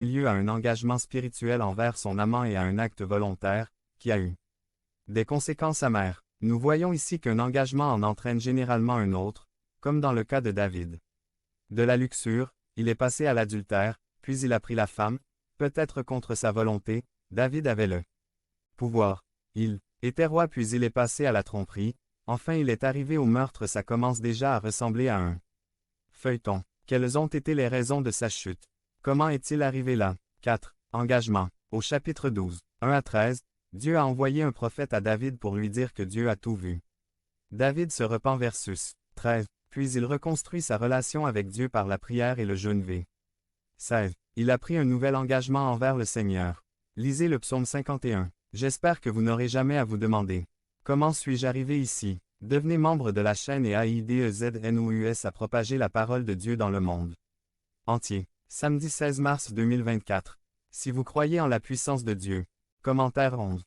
lieu à un engagement spirituel envers son amant et à un acte volontaire, qui a eu des conséquences amères. Nous voyons ici qu'un engagement en entraîne généralement un autre, comme dans le cas de David. De la luxure, il est passé à l'adultère, puis il a pris la femme, peut-être contre sa volonté. David avait le pouvoir. Il était roi puis il est passé à la tromperie, enfin il est arrivé au meurtre. Ça commence déjà à ressembler à un feuilleton. Quelles ont été les raisons de sa chute? Comment est-il arrivé là? 4. Engagement. Au chapitre 12, 1 à 13, Dieu a envoyé un prophète à David pour lui dire que Dieu a tout vu. David se repent versus 13. Puis il reconstruit sa relation avec Dieu par la prière et le jeûne v. 16. Il a pris un nouvel engagement envers le Seigneur. Lisez le psaume 51. J'espère que vous n'aurez jamais à vous demander. Comment suis-je arrivé ici? Devenez membre de la chaîne et AIDEZNOUS à propager la parole de Dieu dans le monde entier. Samedi 16 mars 2024. Si vous croyez en la puissance de Dieu. Commentaire 11.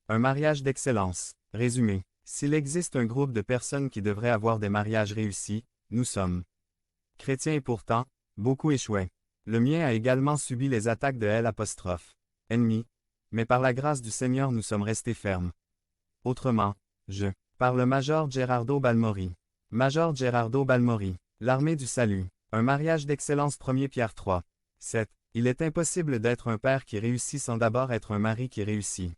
Un mariage d'excellence. Résumé. S'il existe un groupe de personnes qui devraient avoir des mariages réussis, nous sommes chrétiens et pourtant, beaucoup échouaient. Le mien a également subi les attaques de L', mais par la grâce du Seigneur nous sommes restés fermes. Autrement, par le Major Gerardo Balmori. Major Gerardo Balmori. L'armée du salut. Un mariage d'excellence 1 Pierre 3. 7. Il est impossible d'être un père qui réussit sans d'abord être un mari qui réussit.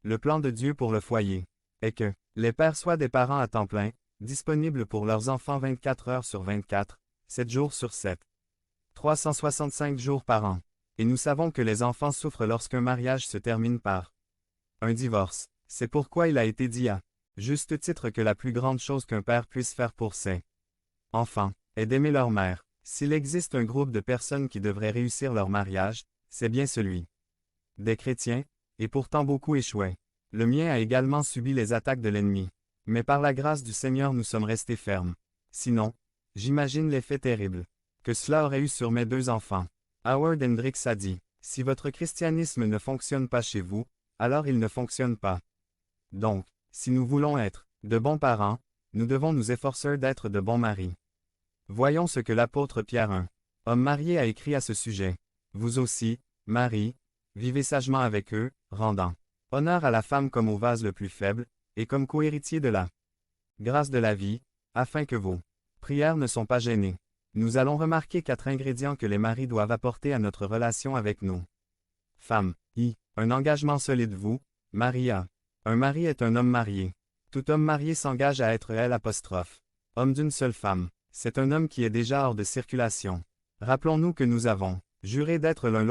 Le plan de Dieu pour le foyer est que les pères soient des parents à temps plein, disponibles pour leurs enfants 24 heures sur 24, 7 jours sur 7. 365 jours par an. Et nous savons que les enfants souffrent lorsqu'un mariage se termine par un divorce. C'est pourquoi il a été dit à juste titre que la plus grande chose qu'un père puisse faire pour ses enfants est d'aimer leur mère. S'il existe un groupe de personnes qui devraient réussir leur mariage, c'est bien celui des chrétiens, et pourtant beaucoup échouaient. Le mien a également subi les attaques de l'ennemi. Mais par la grâce du Seigneur nous sommes restés fermes. Sinon, j'imagine l'effet terrible que cela aurait eu sur mes 2 enfants. Howard Hendricks a dit, si votre christianisme ne fonctionne pas chez vous, alors il ne fonctionne pas. Donc, si nous voulons être de bons parents, nous devons nous efforcer d'être de bons maris. Voyons ce que l'apôtre Pierre, un homme marié, a écrit à ce sujet. Vous aussi, maris, vivez sagement avec eux, rendant honneur à la femme comme au vase le plus faible, et comme co-héritier de la grâce de la vie, afin que vos prières ne sont pas gênées. Nous allons remarquer 4 ingrédients que les maris doivent apporter à notre relation avec nous. Femme. Un engagement solide. Vous, Maria. Un mari est un homme marié. Tout homme marié s'engage à être L', homme d'une seule femme. C'est un homme qui est déjà hors de circulation. Rappelons-nous que nous avons juré d'être l'un l'autre